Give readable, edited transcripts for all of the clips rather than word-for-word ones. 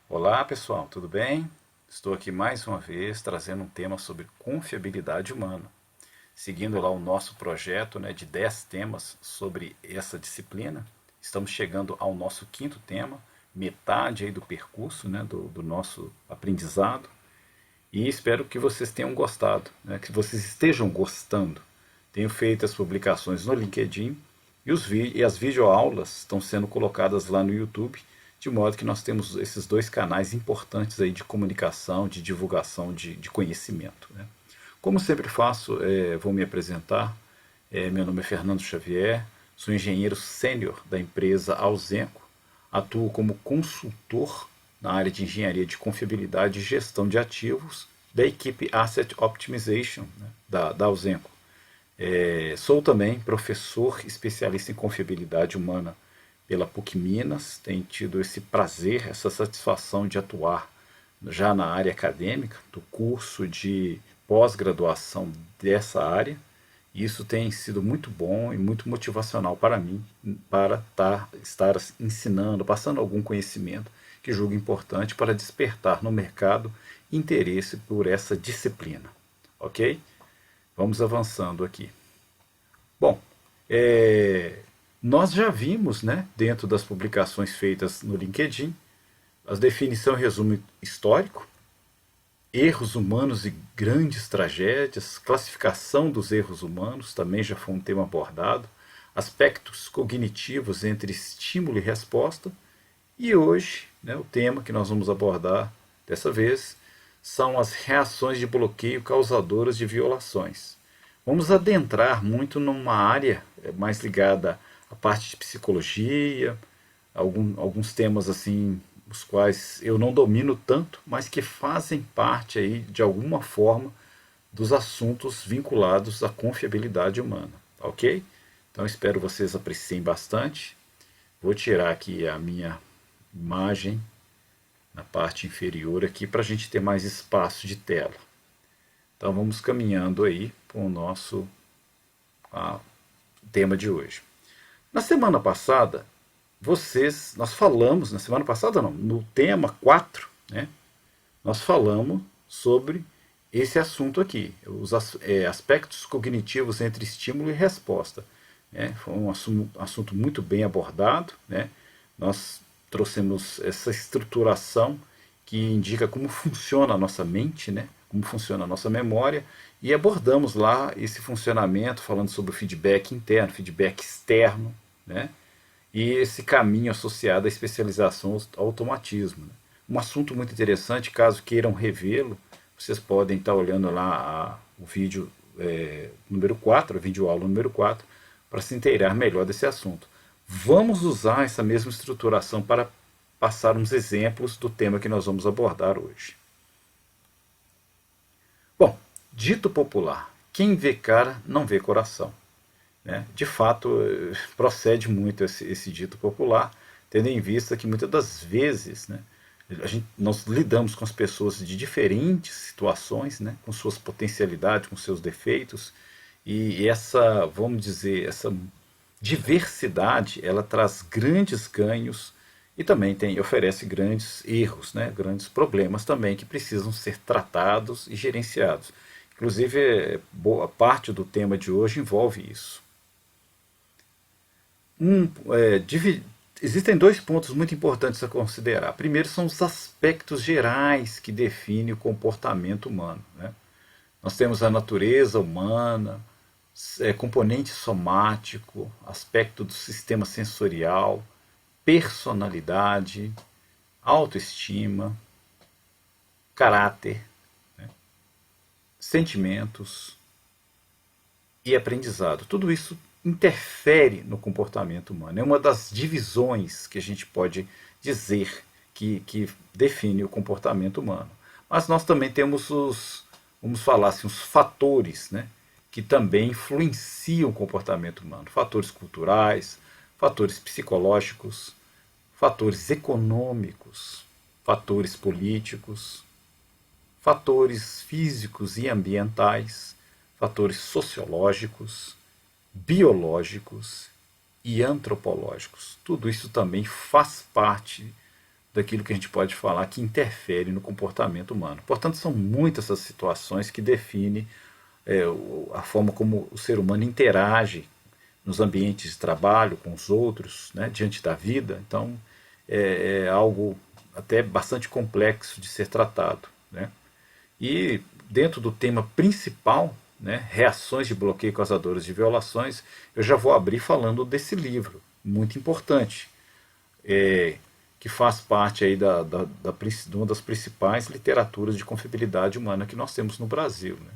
Olá pessoal, tudo bem? Estou aqui mais uma vez trazendo um tema sobre confiabilidade humana. Seguindo lá o nosso projeto, de 10 temas sobre essa disciplina, estamos chegando ao nosso quinto tema, metade aí do percurso, do nosso aprendizado, e espero que vocês tenham gostado, que vocês estejam gostando. Tenho feito as publicações no LinkedIn e as videoaulas estão sendo colocadas lá no YouTube, de modo que nós temos esses dois canais importantes aí de comunicação, de divulgação de conhecimento. Como sempre faço, vou me apresentar. Meu nome é Fernando Xavier, sou engenheiro sênior da empresa Ausenco, atuo como consultor na área de engenharia de confiabilidade e gestão de ativos da equipe Asset Optimization, da Ausenco. Sou também professor especialista em confiabilidade humana pela PUC Minas, tenho tido esse prazer, essa satisfação de atuar já na área acadêmica, do curso de pós-graduação dessa área. E isso tem sido muito bom e muito motivacional para mim, para estar ensinando, passando algum conhecimento que julgo importante para despertar no mercado interesse por essa disciplina. Ok? Vamos avançando aqui. Bom, nós já vimos, dentro das publicações feitas no LinkedIn, a definição e resumo histórico, erros humanos e grandes tragédias, classificação dos erros humanos, também já foi um tema abordado, aspectos cognitivos entre estímulo e resposta, e hoje, o tema que nós vamos abordar dessa vez são as reações de bloqueio causadoras de violações. Vamos adentrar muito numa área mais ligada à parte de psicologia, alguns temas assim, os quais eu não domino tanto, mas que fazem parte aí de alguma forma dos assuntos vinculados à confiabilidade humana, ok? Então espero vocês apreciem bastante. Vou tirar aqui a minha imagem na parte inferior aqui para a gente ter mais espaço de tela. Então vamos caminhando aí para o nosso tema de hoje. Na semana passada, nós falamos, na semana passada não, no tema 4, nós falamos sobre esse assunto aqui, os aspectos cognitivos entre estímulo e resposta. Foi um assunto muito bem abordado. Nós trouxemos essa estruturação que indica como funciona a nossa mente, como funciona a nossa memória, e abordamos lá esse funcionamento, falando sobre o feedback interno, feedback externo, e esse caminho associado à especialização ao automatismo. Um assunto muito interessante, caso queiram revê-lo, vocês podem estar olhando lá o vídeo número 4, a videoaula número 4, para se inteirar melhor desse assunto. Vamos usar essa mesma estruturação para passar uns exemplos do tema que nós vamos abordar hoje. Bom, dito popular, quem vê cara não vê coração. De fato, procede muito esse dito popular, tendo em vista que muitas das vezes nós lidamos com as pessoas de diferentes situações, com suas potencialidades, com seus defeitos, e essa, vamos dizer, essa diversidade, ela traz grandes ganhos e também oferece grandes erros, grandes problemas também que precisam ser tratados e gerenciados. Inclusive, boa parte do tema de hoje envolve isso. Um, é, divi- Existem dois pontos muito importantes a considerar. Primeiro são os aspectos gerais que definem o comportamento humano. Nós temos a natureza humana, componente somático, aspecto do sistema sensorial, personalidade, autoestima, caráter, sentimentos e aprendizado. Tudo isso interfere no comportamento humano. É uma das divisões que a gente pode dizer que define o comportamento humano. Mas nós também temos vamos falar assim, os fatores, que também influenciam o comportamento humano. Fatores culturais, fatores psicológicos, fatores econômicos, fatores políticos, fatores físicos e ambientais, fatores sociológicos, biológicos e antropológicos. Tudo isso também faz parte daquilo que a gente pode falar que interfere no comportamento humano. Portanto, são muitas as situações que definem a forma como o ser humano interage nos ambientes de trabalho, com os outros, né, diante da vida. Então, é algo até bastante complexo de ser tratado, né? E dentro do tema principal, né, reações de bloqueio causadoras de violações, eu já vou abrir falando desse livro, muito importante, que faz parte aí de uma das principais literaturas de confiabilidade humana que nós temos no Brasil, né?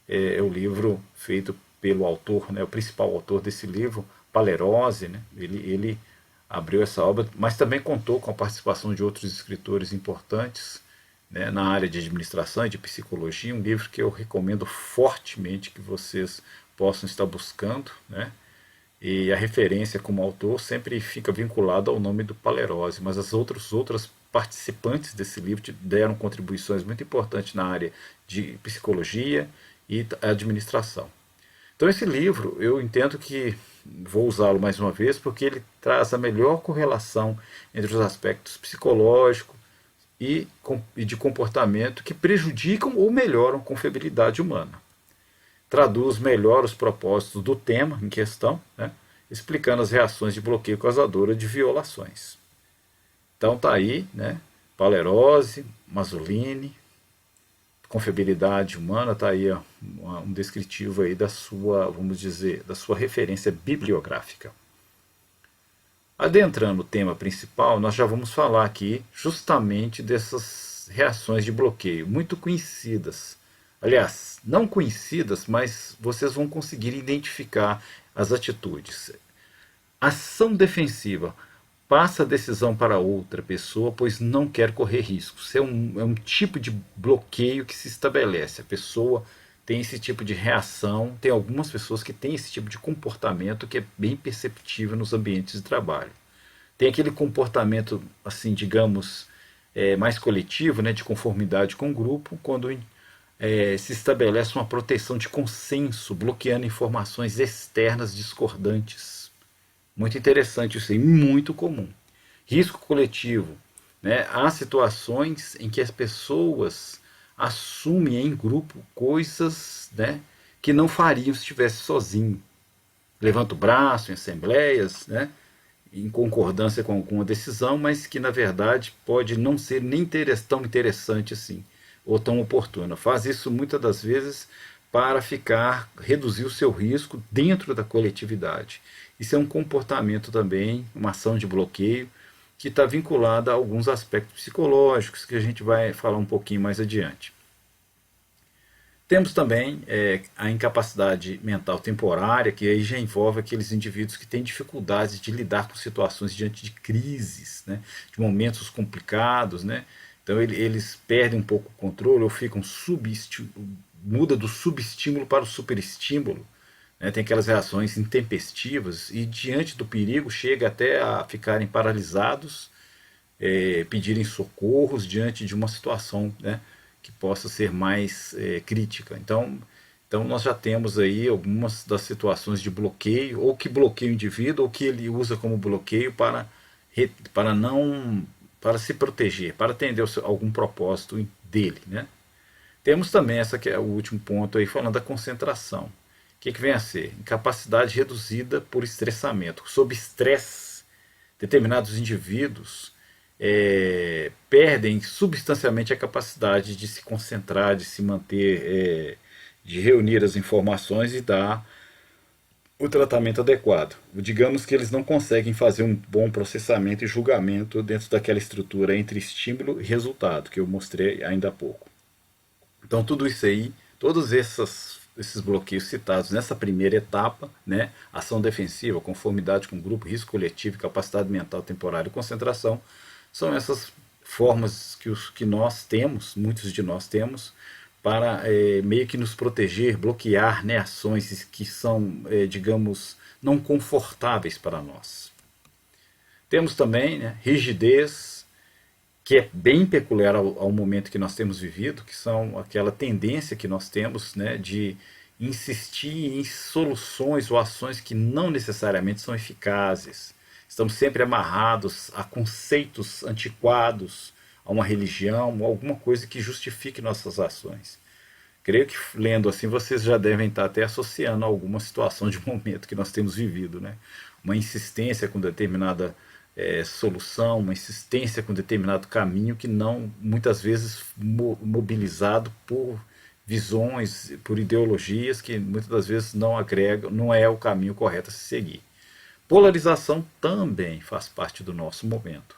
É o livro feito pelo autor, né, o principal autor desse livro, Palerose, né? Ele abriu essa obra, mas também contou com a participação de outros escritores importantes, né, na área de administração e de psicologia, um livro que eu recomendo fortemente que vocês possam estar buscando, né? E a referência como autor sempre fica vinculada ao nome do Palerose, mas as outras participantes desse livro deram contribuições muito importantes na área de psicologia e administração. Então esse livro, eu entendo que vou usá-lo mais uma vez porque ele traz a melhor correlação entre os aspectos psicológicos e de comportamento que prejudicam ou melhoram a confiabilidade humana. Traduz melhor os propósitos do tema em questão, né, explicando as reações de bloqueio causadora de violações. Então tá aí, né, Palerose, Masolini, confiabilidade humana, tá aí ó, um descritivo aí da sua, vamos dizer, da sua referência bibliográfica. Adentrando o tema principal, nós já vamos falar aqui justamente dessas reações de bloqueio, muito conhecidas. Aliás, não conhecidas, mas vocês vão conseguir identificar as atitudes. Ação defensiva. Passa a decisão para outra pessoa, pois não quer correr riscos. É um tipo de bloqueio que se estabelece. A pessoa tem esse tipo de reação, tem algumas pessoas que têm esse tipo de comportamento que é bem perceptível nos ambientes de trabalho. Tem aquele comportamento, assim, digamos, mais coletivo, né, de conformidade com o grupo, quando se estabelece uma proteção de consenso, bloqueando informações externas discordantes. Muito interessante isso aí, muito comum. Risco coletivo, né? Há situações em que as pessoas assumem em grupo coisas, né, que não fariam se estivesse sozinho. Levanta o braço em assembleias, né, em concordância com alguma decisão, mas que na verdade pode não ser nem tão interessante assim, ou tão oportuna. Faz isso muitas das vezes para reduzir o seu risco dentro da coletividade. Isso é um comportamento também, uma ação de bloqueio, que está vinculada a alguns aspectos psicológicos que a gente vai falar um pouquinho mais adiante. Temos também a incapacidade mental temporária, que aí já envolve aqueles indivíduos que têm dificuldades de lidar com situações diante de crises, né, de momentos complicados, né? Então eles perdem um pouco o controle ou ficam muda do subestímulo para o superestímulo, né? Tem aquelas reações intempestivas e diante do perigo chega até a ficarem paralisados, pedirem socorros diante de uma situação, né, que possa ser mais crítica. Então nós já temos aí algumas das situações de bloqueio, ou que bloqueia o indivíduo, ou que ele usa como bloqueio para não para se proteger, para atender algum propósito dele, né? Temos também essa que é o último ponto aí, falando da concentração. O que vem a ser? Incapacidade reduzida por estressamento. Sob estresse, determinados indivíduos perdem substancialmente a capacidade de se concentrar, de se manter, de reunir as informações e dar o tratamento adequado. Digamos que eles não conseguem fazer um bom processamento e julgamento dentro daquela estrutura entre estímulo e resultado, que eu mostrei ainda há pouco. Então tudo isso aí, todos esses bloqueios citados nessa primeira etapa, né, ação defensiva, conformidade com o grupo, risco coletivo, capacidade mental temporária e concentração, são essas formas que nós temos, muitos de nós temos, para meio que nos proteger, bloquear, né, ações que são, digamos, não confortáveis para nós. Temos também, né, rigidez, que é bem peculiar ao momento que nós temos vivido, que são aquela tendência que nós temos, né, de insistir em soluções ou ações que não necessariamente são eficazes. Estamos sempre amarrados a conceitos antiquados, a uma religião, a alguma coisa que justifique nossas ações. Creio que lendo assim vocês já devem estar até associando a alguma situação de momento que nós temos vivido, né? Uma insistência com determinada solução, uma insistência com determinado caminho que não, muitas vezes, mobilizado por visões, por ideologias que muitas das vezes não agregam, não é o caminho correto a se seguir. Polarização também faz parte do nosso momento,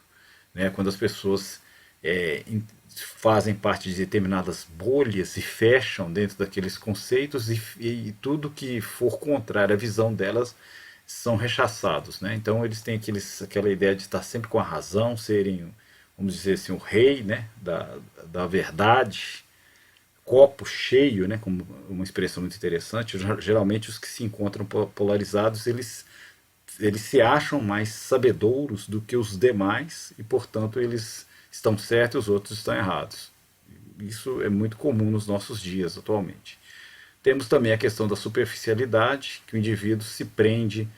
né? Quando as pessoas é, fazem parte de determinadas bolhas e fecham dentro daqueles conceitos e tudo que for contrário à visão delas são rechaçados, né? Então eles têm aquela ideia de estar sempre com a razão, serem, vamos dizer assim, o rei, né, da verdade, copo cheio, né, como uma expressão muito interessante. Geralmente os que se encontram polarizados, eles se acham mais sabedouros do que os demais e, portanto, eles estão certos e os outros estão errados. Isso é muito comum nos nossos dias atualmente. Temos também a questão da superficialidade, que o indivíduo se prende,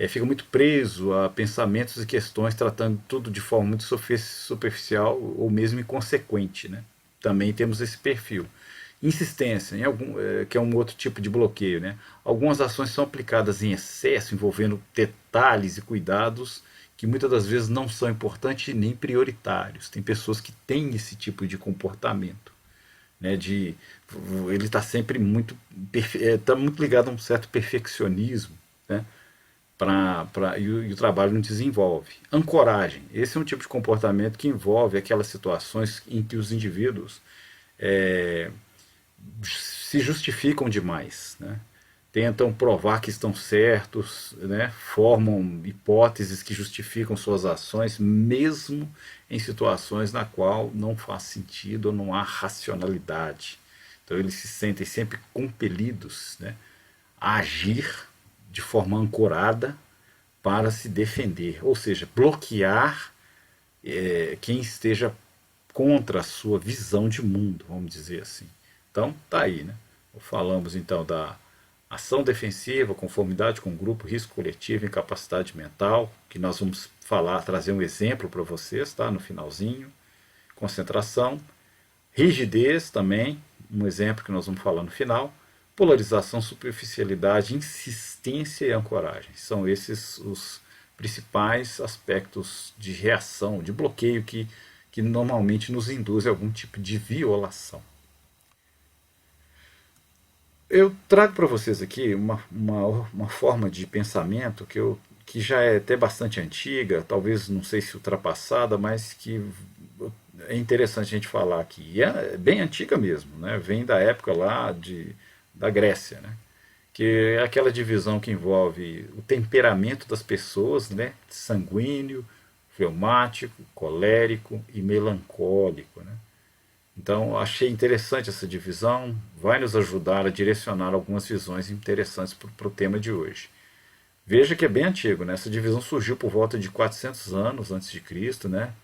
fica muito preso a pensamentos e questões, tratando tudo de forma muito superficial ou mesmo inconsequente, né? Também temos esse perfil. Insistência, que é um outro tipo de bloqueio, né? Algumas ações são aplicadas em excesso, envolvendo detalhes e cuidados que muitas das vezes não são importantes nem prioritários. Tem pessoas que têm esse tipo de comportamento, né? Ele está sempre tá muito ligado a um certo perfeccionismo, né? E o trabalho não desenvolve. Ancoragem. Esse é um tipo de comportamento que envolve aquelas situações em que os indivíduos é, se justificam demais, né? Tentam provar que estão certos, né? Formam hipóteses que justificam suas ações, mesmo em situações na qual não faz sentido ou não há racionalidade. Então eles se sentem sempre compelidos, né, a agir de forma ancorada para se defender, ou seja, bloquear quem esteja contra a sua visão de mundo, vamos dizer assim. Então, tá aí, né? Falamos então da ação defensiva, conformidade com o grupo, risco coletivo, incapacidade mental, que nós vamos falar, trazer um exemplo para vocês, tá? No finalzinho. Concentração, rigidez também, um exemplo que nós vamos falar no final. Polarização, superficialidade, insistência e ancoragem. São esses os principais aspectos de reação, de bloqueio que normalmente nos induz a algum tipo de violação. Eu trago para vocês aqui uma forma de pensamento que já é até bastante antiga, talvez não sei se ultrapassada, mas que é interessante a gente falar aqui. E é bem antiga mesmo, né? Vem da época lá da Grécia, né? Que é aquela divisão que envolve o temperamento das pessoas, né? Sanguíneo, fleumático, colérico e melancólico, né? Então, achei interessante essa divisão, vai nos ajudar a direcionar algumas visões interessantes para o tema de hoje. Veja que é bem antigo, né? Essa divisão surgiu por volta de 400 anos antes de Cristo, né?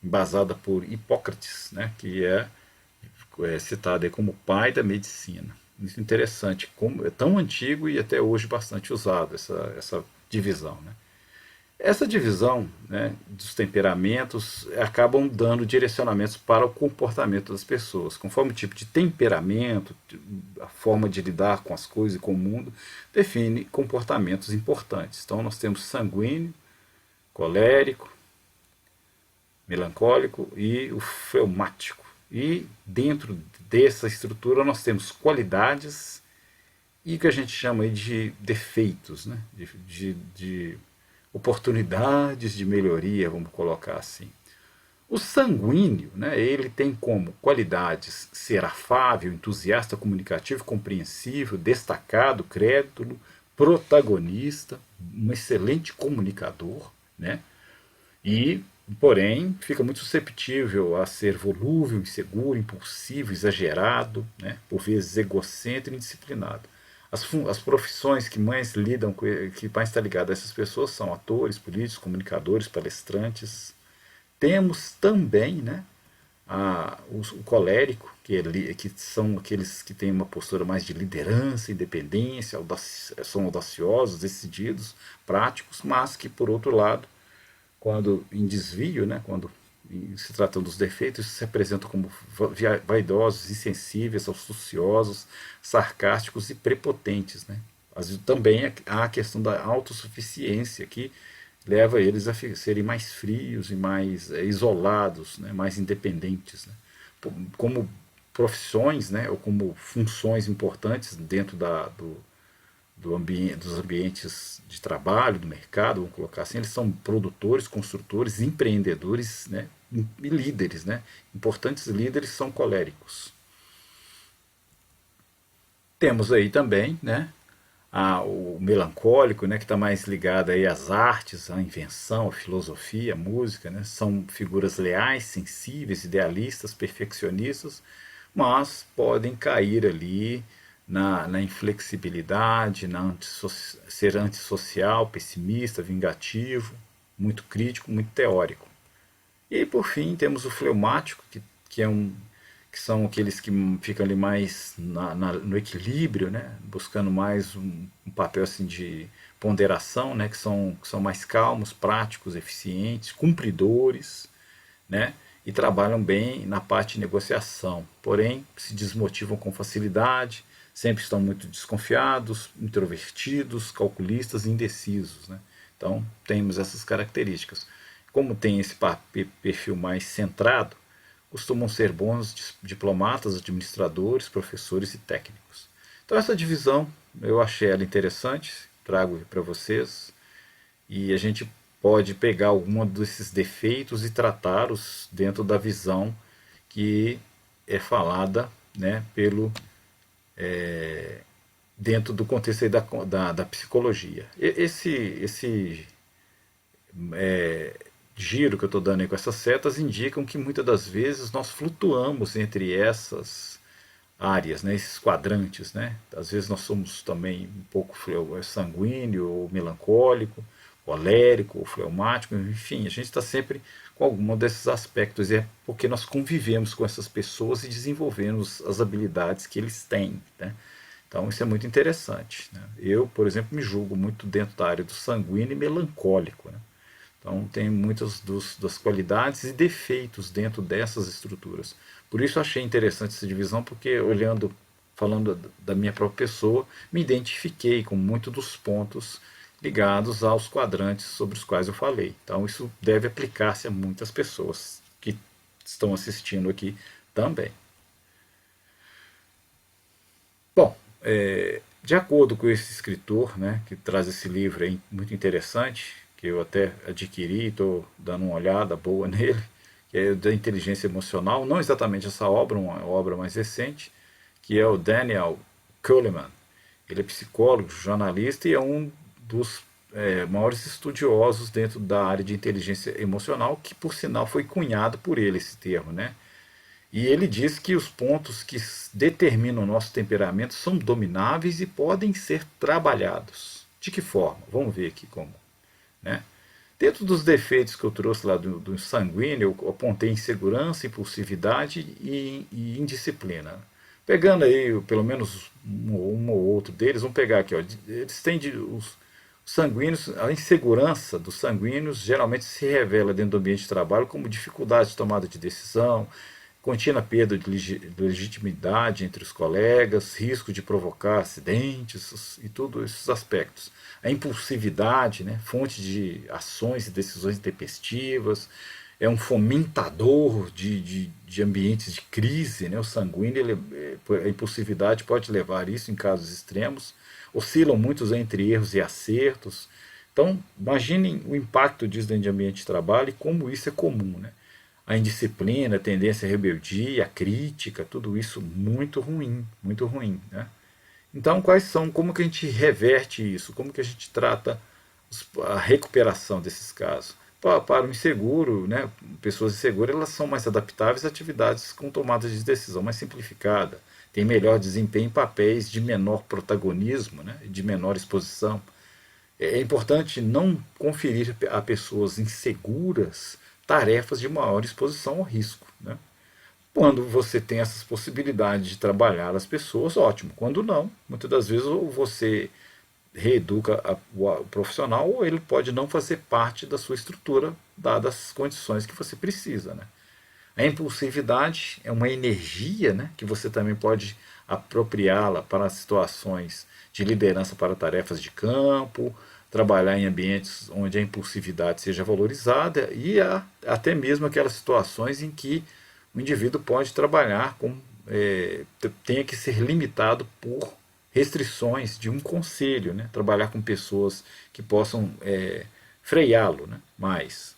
Embasada por Hipócrates, né? Que é citado aí como pai da medicina. Muito interessante, como é tão antigo e até hoje bastante usado essa divisão, né? Essa divisão, né, dos temperamentos acabam dando direcionamentos para o comportamento das pessoas. Conforme o tipo de temperamento, a forma de lidar com as coisas e com o mundo, define comportamentos importantes. Então nós temos sanguíneo, colérico, melancólico e o fleumático. E dentro dessa estrutura nós temos qualidades e o que a gente chama aí de defeitos, né, de oportunidades de melhoria, vamos colocar assim. O sanguíneo, né, ele tem como qualidades ser afável, entusiasta, comunicativo, compreensível, destacado, crédulo, protagonista, um excelente comunicador, né, e, porém, fica muito susceptível a ser volúvel, inseguro, impulsivo, exagerado, né, por vezes egocêntrico e indisciplinado. As profissões que mais lidam que mais está ligado a essas pessoas são atores, políticos, comunicadores, palestrantes. Temos também, né, o colérico, que são aqueles que têm uma postura mais de liderança, independência, são audaciosos, decididos, práticos, mas que, por outro lado, quando em desvio, né, quando se tratando dos defeitos, se apresentam como vaidosos, insensíveis, astuciosos, sarcásticos e prepotentes. Né? Também há a questão da autossuficiência, que leva eles a serem mais frios e mais isolados, né, mais independentes. Né? Como profissões, né, ou como funções importantes dentro dos ambientes de trabalho, do mercado, vamos colocar assim, eles são produtores, construtores, empreendedores, né, e líderes. Né? Importantes líderes são coléricos. Temos aí também, né, o melancólico, né, que está mais ligado aí às artes, à invenção, à filosofia, à música. Né? São figuras leais, sensíveis, idealistas, perfeccionistas, mas podem cair ali na inflexibilidade, ser antissocial, pessimista, vingativo, muito crítico, muito teórico. E aí, por fim, temos o fleumático, que é que são aqueles que ficam ali mais no equilíbrio, né? Buscando mais um papel assim de ponderação, né? Que são mais calmos, práticos, eficientes, cumpridores, né? E trabalham bem na parte de negociação, porém se desmotivam com facilidade, sempre estão muito desconfiados, introvertidos, calculistas e indecisos. Né? Então temos essas características. Como tem esse perfil mais centrado, costumam ser bons diplomatas, administradores, professores e técnicos. Então essa divisão eu achei ela interessante, trago para vocês, e a gente pode pegar algum desses defeitos e tratá-los dentro da visão que é falada, né, dentro do contexto aí da psicologia. Esse giro que eu estou dando aí com essas setas indicam que muitas das vezes nós flutuamos entre essas áreas, né, esses quadrantes. Né? Às vezes nós somos também um pouco sanguíneo ou melancólico, colérico ou fleumático, enfim, a gente está sempre com algum desses aspectos, e é porque nós convivemos com essas pessoas e desenvolvemos as habilidades que eles têm. Né? Então isso é muito interessante. Né? Eu, por exemplo, me julgo muito dentro da área do sanguíneo e melancólico. Né? Então tem muitas das qualidades e defeitos dentro dessas estruturas. Por isso eu achei interessante essa divisão, porque olhando, falando da minha própria pessoa, me identifiquei com muitos dos pontos ligados aos quadrantes sobre os quais eu falei. Então isso deve aplicar-se a muitas pessoas que estão assistindo aqui também. Bom, de acordo com esse escritor, né, que traz esse livro aí muito interessante, que eu até adquiri, estou dando uma olhada boa nele, que é da inteligência emocional, não exatamente essa obra, uma obra mais recente, que é o Daniel Kahneman. Ele é psicólogo, jornalista e é um dos maiores estudiosos dentro da área de inteligência emocional, que por sinal foi cunhado por ele esse termo, né? E ele diz que os pontos que determinam o nosso temperamento são domináveis e podem ser trabalhados. De que forma? Vamos ver aqui como. Né? Dentro dos defeitos que eu trouxe lá do sanguíneo, eu apontei insegurança, impulsividade e indisciplina. Pegando aí pelo menos um ou outro deles, vamos pegar aqui. Ó, eles têm os sanguíneos, a insegurança dos sanguíneos geralmente se revela dentro do ambiente de trabalho como dificuldade de tomada de decisão, contínua perda de legitimidade entre os colegas, risco de provocar acidentes e todos esses aspectos. A impulsividade, né, fonte de ações e decisões intempestivas, é um fomentador de ambientes de crise. Né? O sanguíneo, a impulsividade pode levar a isso em casos extremos. Oscilam muitos entre erros e acertos. Então, imaginem o impacto disso dentro de ambiente de trabalho e como isso é comum. Né? A indisciplina, a tendência à rebeldia, a crítica, tudo isso muito ruim, muito ruim. Né? Então, como que a gente reverte isso? Como que a gente trata a recuperação desses casos? Para o inseguro, né, pessoas inseguras, elas são mais adaptáveis a atividades com tomada de decisão mais simplificada, têm melhor desempenho em papéis de menor protagonismo, né, de menor exposição. É importante não conferir a pessoas inseguras tarefas de maior exposição ao risco. Né? Quando você tem essas possibilidades de trabalhar as pessoas, ótimo. Quando não, muitas das vezes ou você reeduca o profissional ou ele pode não fazer parte da sua estrutura, dadas as condições que você precisa. Né? A impulsividade é uma energia, né, que você também pode apropriá-la para situações de liderança para tarefas de campo, trabalhar em ambientes onde a impulsividade seja valorizada e até mesmo aquelas situações em que o indivíduo pode trabalhar com tenha que ser limitado por restrições de um conselho, né? Trabalhar com pessoas que possam freá-lo, né? Mais.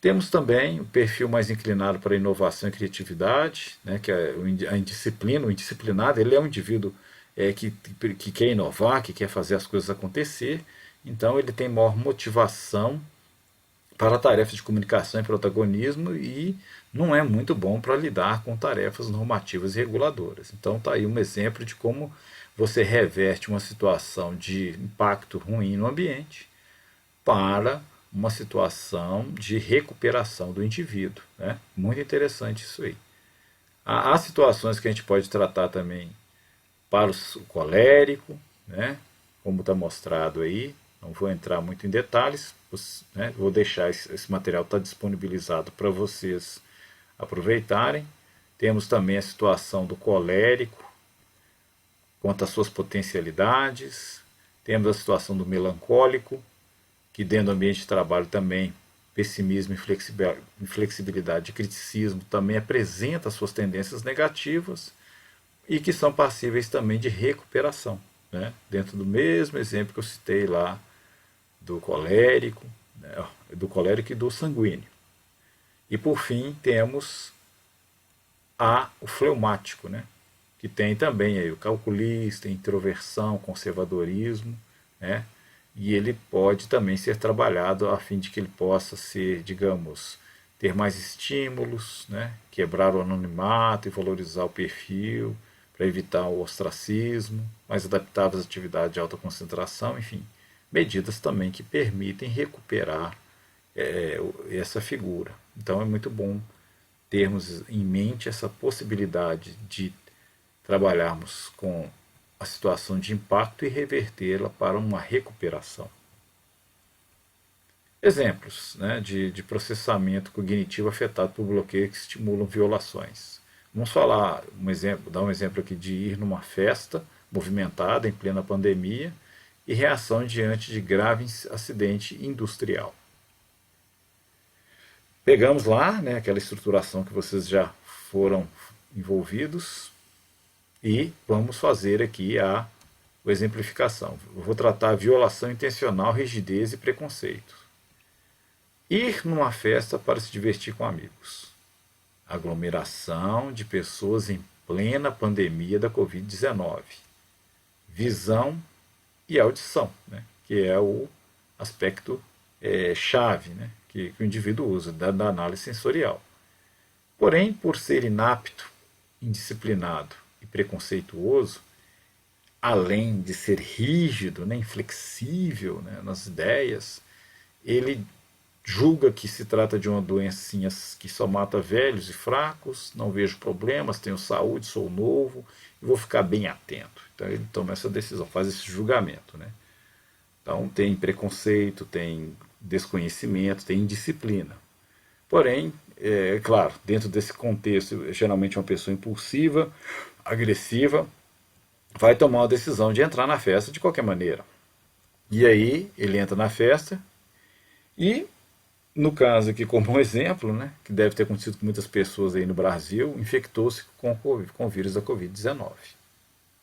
Temos também o perfil mais inclinado para inovação e criatividade, né, que é a indisciplina, o indisciplinado, ele é um indivíduo que quer inovar, que quer fazer as coisas acontecer, então ele tem maior motivação para tarefas de comunicação e protagonismo e não é muito bom para lidar com tarefas normativas e reguladoras. Então está aí um exemplo de como você reverte uma situação de impacto ruim no ambiente para uma situação de recuperação do indivíduo. Né? Muito interessante isso aí. Há situações que a gente pode tratar também para o colérico, né? Como está mostrado aí. Não vou entrar muito em detalhes, né? Vou deixar esse material tá disponibilizado para vocês aproveitarem. Temos também a situação do colérico, quanto às suas potencialidades. Temos a situação do melancólico, que dentro do ambiente de trabalho também pessimismo, inflexibilidade e criticismo também apresenta suas tendências negativas e que são passíveis também de recuperação, né? Dentro do mesmo exemplo que eu citei lá do colérico, né? Do colérico e do sanguíneo. E por fim temos o fleumático, né? Que tem também aí o calculista, introversão, conservadorismo, né? E ele pode também ser trabalhado a fim de que ele possa ser, digamos, ter mais estímulos, né? Quebrar o anonimato e valorizar o perfil, para evitar o ostracismo, mais adaptado às atividades de alta concentração, enfim, medidas também que permitem recuperar essa figura. Então é muito bom termos em mente essa possibilidade de trabalharmos com a situação de impacto e revertê-la para uma recuperação. Exemplos, né, de processamento cognitivo afetado por bloqueio que estimulam violações. Vamos falar dar um exemplo aqui de ir numa festa movimentada em plena pandemia e reação diante de grave acidente industrial. Pegamos lá, né, aquela estruturação que vocês já foram envolvidos e vamos fazer aqui a exemplificação. Eu vou tratar violação intencional, rigidez e preconceito. Ir numa festa para se divertir com amigos. Aglomeração de pessoas em plena pandemia da Covid-19. Visão e audição, né, que é o aspecto chave, né, que o indivíduo usa da análise sensorial. Porém, por ser inapto, indisciplinado e preconceituoso, além de ser rígido, né, inflexível, né, nas ideias, ele julga que se trata de uma doencinha que só mata velhos e fracos, não vejo problemas, tenho saúde, sou novo e vou ficar bem atento. Então ele toma essa decisão, faz esse julgamento. Né? Então tem preconceito, tem desconhecimento, tem indisciplina. Porém, claro, dentro desse contexto, geralmente uma pessoa impulsiva, agressiva, vai tomar uma decisão de entrar na festa de qualquer maneira. E aí ele entra na festa e, no caso aqui como um exemplo, né, que deve ter acontecido com muitas pessoas aí no Brasil, infectou-se com o vírus da Covid-19.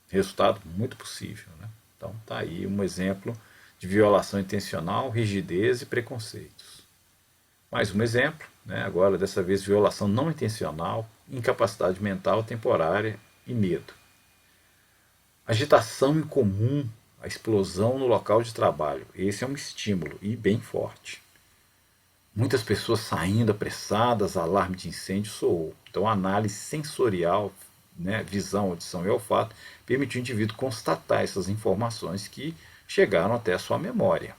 Resultado muito possível. Né? Então está aí um exemplo de violação intencional, rigidez e preconceitos. Mais um exemplo, né, agora dessa vez violação não intencional, incapacidade mental temporária e medo. Agitação incomum, a explosão no local de trabalho. Esse é um estímulo e bem forte. Muitas pessoas saindo apressadas, alarme de incêndio soou. Então a análise sensorial, né, visão, audição e olfato, permitiu o indivíduo constatar essas informações que chegaram até a sua memória.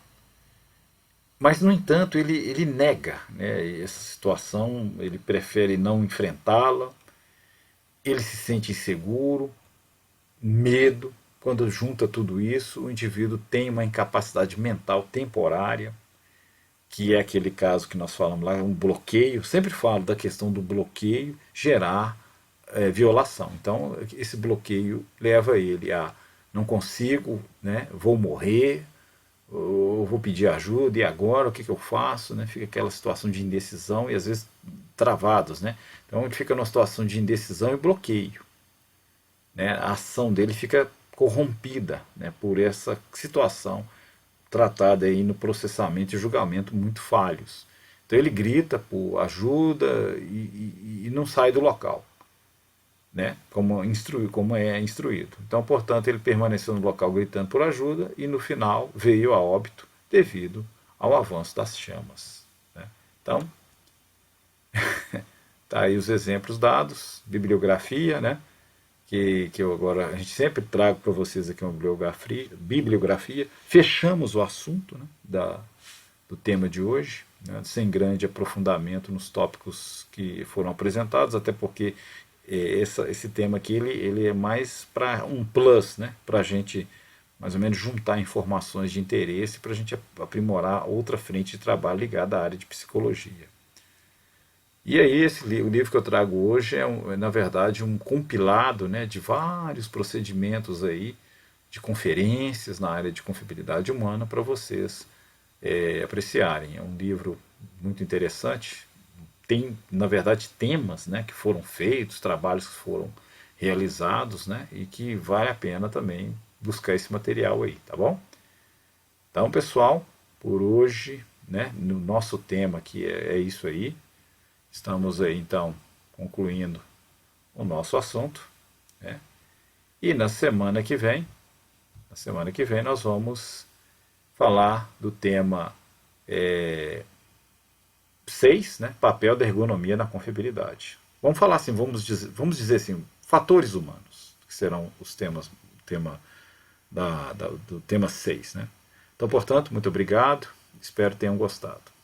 Mas, no entanto, ele nega, né, essa situação, ele prefere não enfrentá-la, ele se sente inseguro, medo. Quando junta tudo isso, o indivíduo tem uma incapacidade mental temporária, que é aquele caso que nós falamos lá, um bloqueio. Sempre falo da questão do bloqueio gerar violação. Então, esse bloqueio leva ele a não consigo, né, vou morrer, ou vou pedir ajuda, e agora o que eu faço? Né? Fica aquela situação de indecisão e às vezes travados. Né? Então, ele fica numa situação de indecisão e bloqueio. Né? A ação dele fica corrompida, né, por essa situação tratada aí no processamento e julgamento muito falhos. Então ele grita por ajuda e não sai do local, né, como é instruído. Então, portanto, ele permaneceu no local gritando por ajuda e no final veio a óbito devido ao avanço das chamas. Né. Então, tá aí os exemplos dados, bibliografia, né, que eu agora, a gente sempre trago para vocês aqui uma bibliografia. Fechamos o assunto, né, do tema de hoje, né, sem grande aprofundamento nos tópicos que foram apresentados, até porque esse tema aqui ele é mais para um plus, né, para a gente mais ou menos juntar informações de interesse para a gente aprimorar outra frente de trabalho ligada à área de psicologia. E aí o livro que eu trago hoje na verdade, um compilado, né, de vários procedimentos aí, de conferências na área de confiabilidade humana para vocês apreciarem. É um livro muito interessante, tem, na verdade, temas, né, que foram feitos, trabalhos que foram realizados, né, e que vale a pena também buscar esse material aí, tá bom? Então, pessoal, por hoje, né, no nosso tema aqui é isso aí. Estamos aí, então, concluindo o nosso assunto, né? E na semana que vem nós vamos falar do tema 6, né? Papel da ergonomia na confiabilidade. Vamos falar assim, vamos dizer assim, fatores humanos, que serão os temas, do tema 6, né? Então, portanto, muito obrigado, espero que tenham gostado.